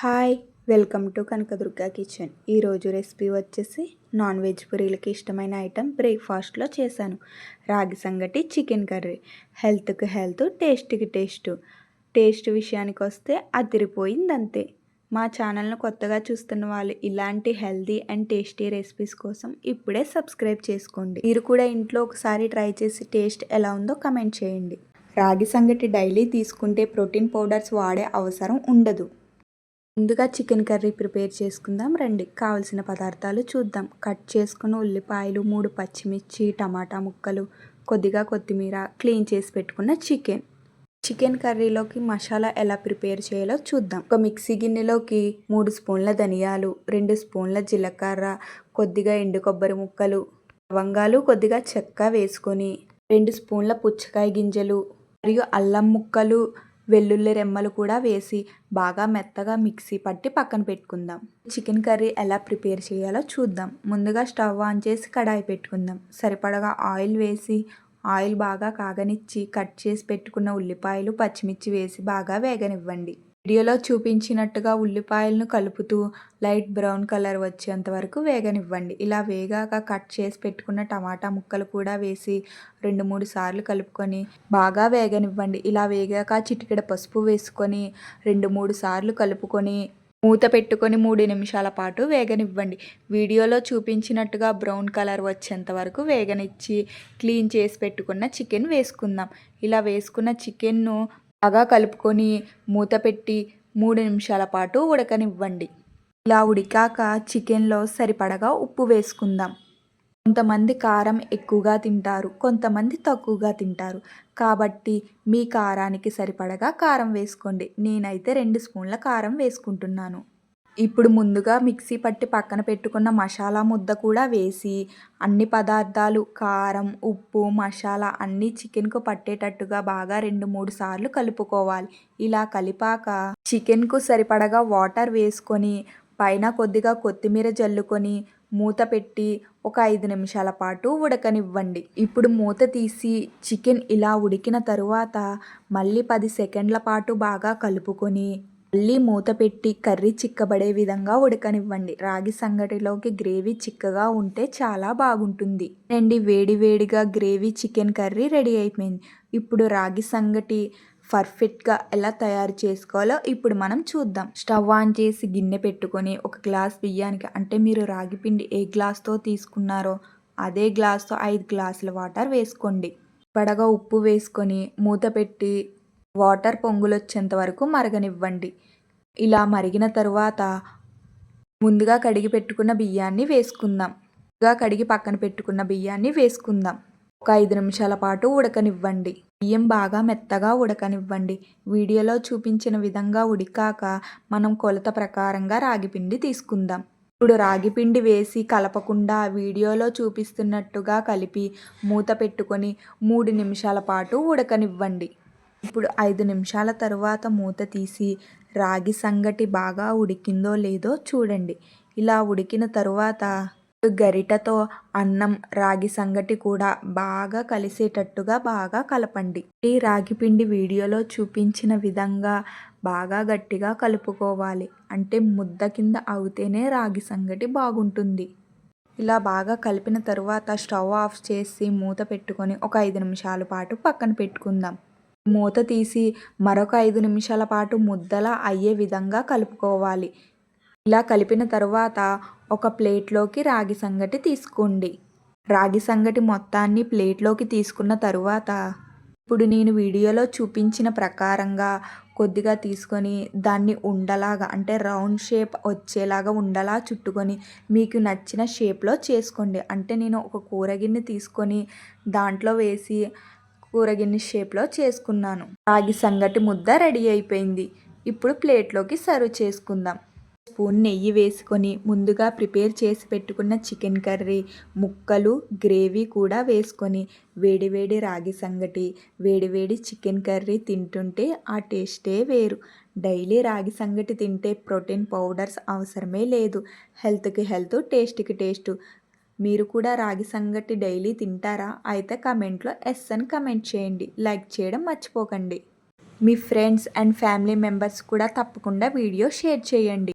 Hi welcome to Kanakadurga kitchen. ఈరోజు recipe వచ్చేసి non veg పూరీలకి ఇష్టమైన ఐటెం బ్రేక్ఫాస్ట్లో చేశాను. రాగి సంగటి చికెన్ కర్రీ. హెల్త్కి హెల్త్, టేస్ట్కి టేస్ట్ విషయానికి వస్తే అదిరిపోయింది అంతే. మా ఛానల్ను కొత్తగా చూస్తున్న వాళ్ళు ఇలాంటి హెల్తీ అండ్ టేస్టీ రెసిపీస్ కోసం ఇప్పుడే సబ్స్క్రైబ్ చేసుకోండి. మీరు కూడా ఇంట్లో ఒకసారి ట్రై చేసి టేస్ట్ ఎలా ఉందో కమెంట్ చేయండి. రాగి సంగటి డైలీ తీసుకుంటే ప్రోటీన్ పౌడర్స్ వాడే అవసరం ఉండదు. ముందుగా చికెన్ కర్రీ ప్రిపేర్ చేసుకుందాం రండి. కావలసిన పదార్థాలు చూద్దాం. కట్ చేసుకున్న ఉల్లిపాయలు, 3 పచ్చిమిర్చి, టమాటా ముక్కలు, కొద్దిగా కొత్తిమీర, క్లీన్ చేసి పెట్టుకున్న చికెన్ కర్రీలోకి మసాలా ఎలా ప్రిపేర్ చేయాలో చూద్దాం. ఒక మిక్సీ గిన్నెలోకి 3 స్పూన్ల ధనియాలు, 2 స్పూన్ల జీలకర్ర, కొద్దిగా ఎండు కొబ్బరి ముక్కలు, లవంగాలు, కొద్దిగా చెక్క వేసుకొని 2 స్పూన్ల పుచ్చకాయ గింజలు మరియు అల్లం ముక్కలు, వెల్లుల్లి రెమ్మలు కూడా వేసి బాగా మెత్తగా మిక్సీ పట్టి పక్కన పెట్టుకుందాం. చికెన్ కర్రీ ఎలా ప్రిపేర్ చేయాలో చూద్దాం. ముందుగా స్టవ్ ఆన్ చేసి కడాయి పెట్టుకుందాం. సరిపడగా ఆయిల్ వేసి ఆయిల్ బాగా కాగనిచ్చి కట్ చేసి పెట్టుకున్న ఉల్లిపాయలు, పచ్చిమిర్చి వేసి బాగా వేగనివ్వండి. వీడియోలో చూపించినట్టుగా ఉల్లిపాయలను కలుపుతూ లైట్ బ్రౌన్ కలర్ వచ్చేంత వరకు వేగనివ్వండి. ఇలా వేగాక కట్ చేసి పెట్టుకున్న టమాటా ముక్కలు కూడా వేసి 2-3 సార్లు కలుపుకొని బాగా వేగనివ్వండి. ఇలా వేగాక చిటికెడ పసుపు వేసుకొని 2-3 సార్లు కలుపుకొని మూత పెట్టుకొని 3 నిమిషాల పాటు వేగనివ్వండి. వీడియోలో చూపించినట్టుగా బ్రౌన్ కలర్ వచ్చేంత వరకు వేగనిచ్చి క్లీన్ చేసి పెట్టుకున్న చికెన్ వేసుకుందాం. ఇలా వేసుకున్న చికెన్ను బాగా కలుపుకొని మూత పెట్టి 3 నిమిషాల పాటు ఉడకనివ్వండి. ఇలా ఉడికాక చికెన్లో సరిపడగా ఉప్పు వేసుకుందాం. కొంతమంది కారం ఎక్కువగా తింటారు, కొంతమంది తక్కువగా తింటారు. కాబట్టి మీ కారానికి సరిపడగా కారం వేసుకోండి. నేనైతే 2 స్పూన్ల కారం వేసుకుంటున్నాను. ఇప్పుడు ముందుగా మిక్సీ పట్టి పక్కన పెట్టుకున్న మసాలా ముద్ద కూడా వేసి అన్ని పదార్థాలు కారం, ఉప్పు, మసాలా అన్నీ చికెన్కు పట్టేటట్టుగా బాగా 2-3 సార్లు కలుపుకోవాలి. ఇలా కలిపాక చికెన్కు సరిపడగా వాటర్ వేసుకొని పైన కొద్దిగా కొత్తిమీర జల్లుకొని మూత పెట్టి ఒక 5 నిమిషాల పాటు ఉడకనివ్వండి. ఇప్పుడు మూత తీసి చికెన్ ఇలా ఉడికిన తరువాత మళ్ళీ 10 సెకండ్ల పాటు బాగా కలుపుకొని మళ్ళీ మూత పెట్టి కర్రీ చిక్కబడే విధంగా ఉడకనివ్వండి. రాగి సంగటిలోకి గ్రేవీ చిక్కగా ఉంటే చాలా బాగుంటుంది. వేడివేడిగా గ్రేవీ చికెన్ కర్రీ రెడీ అయిపోయింది. ఇప్పుడు రాగి సంగటి పర్ఫెక్ట్గా ఎలా తయారు చేసుకోవాలో ఇప్పుడు మనం చూద్దాం. స్టవ్ ఆన్ చేసి గిన్నె పెట్టుకొని ఒక గ్లాస్ బియ్యానికి, అంటే మీరు రాగి పిండి ఏ గ్లాస్తో తీసుకున్నారో అదే గ్లాస్తో 5 గ్లాసుల వాటర్ వేసుకోండి. పడగా ఉప్పు వేసుకొని మూత పెట్టి వాటర్ పొంగులొచ్చేంత వరకు మరగనివ్వండి. ఇలా మరిగిన తరువాత ముందుగా కడిగి పెట్టుకున్న బియ్యాన్ని వేసుకుందాం. కడిగి పక్కన పెట్టుకున్న బియ్యాన్ని వేసుకుందాం. ఒక 5 నిమిషాల పాటు ఉడకనివ్వండి. బియ్యం బాగా మెత్తగా ఉడకనివ్వండి. వీడియోలో చూపించిన విధంగా ఉడికాక మనం కొలత ప్రకారంగా రాగిపిండి తీసుకుందాం. ఇప్పుడు రాగిపిండి వేసి కలపకుండా వీడియోలో చూపిస్తున్నట్టుగా కలిపి మూత పెట్టుకొని 3 నిమిషాల పాటు ఉడకనివ్వండి. ఇప్పుడు 5 నిమిషాల తరువాత మూత తీసి రాగి సంగటి బాగా ఉడికిందో లేదో చూడండి. ఇలా ఉడికిన తరువాత గరిటతో అన్నం, రాగి సంగటి కూడా బాగా కలిసేటట్టుగా బాగా కలపండి. ఈ రాగి పిండి వీడియోలో చూపించిన విధంగా బాగా గట్టిగా కలుపుకోవాలి. అంటే ముద్ద కింద అవుతేనే రాగి సంగటి బాగుంటుంది. ఇలా బాగా కలిపిన తరువాత స్టవ్ ఆఫ్ చేసి మూత పెట్టుకొని ఒక 5 నిమిషాల పాటు పక్కన పెట్టుకుందాం. మూత తీసి మరొక 5 నిమిషాల పాటు ముద్దలా అయ్యే విధంగా కలుపుకోవాలి. ఇలా కలిపిన తరువాత ఒక ప్లేట్లోకి రాగి సంగటి తీసుకోండి. రాగి సంగటి మొత్తాన్ని ప్లేట్లోకి తీసుకున్న తరువాత ఇప్పుడు నేను వీడియోలో చూపించిన ప్రకారంగా కొద్దిగా తీసుకొని దాన్ని ఉండలాగా, అంటే రౌండ్ షేప్ వచ్చేలాగా ఉండలా చుట్టుకొని మీకు నచ్చిన షేప్లో చేసుకోండి. అంటే నేను ఒక కూరగిన్నె తీసుకొని దాంట్లో వేసి కూరగిన్నె షేప్లో చేసుకున్నాను. రాగి సంగటి ముద్ద రెడీ అయిపోయింది. ఇప్పుడు ప్లేట్లోకి సర్వ్ చేసుకుందాం. స్పూన్ నెయ్యి వేసుకొని ముందుగా ప్రిపేర్ చేసి పెట్టుకున్న చికెన్ కర్రీ ముక్కలు, గ్రేవీ కూడా వేసుకొని వేడివేడి రాగి సంగటి, వేడివేడి చికెన్ కర్రీ తింటుంటే ఆ టేస్టే వేరు. డైలీ రాగి సంగటి తింటే ప్రోటీన్ పౌడర్స్ అవసరమే లేదు. హెల్త్కి హెల్త్, టేస్ట్కి టేస్ట్. మీరు కూడా రాగి సంగటి డైలీ తింటారా? అయితే కమెంట్లో ఎస్ అని కమెంట్ చేయండి. లైక్ చేయడం మర్చిపోకండి. మీ ఫ్రెండ్స్ అండ్ ఫ్యామిలీ మెంబర్స్ కూడా తప్పకుండా వీడియో షేర్ చేయండి.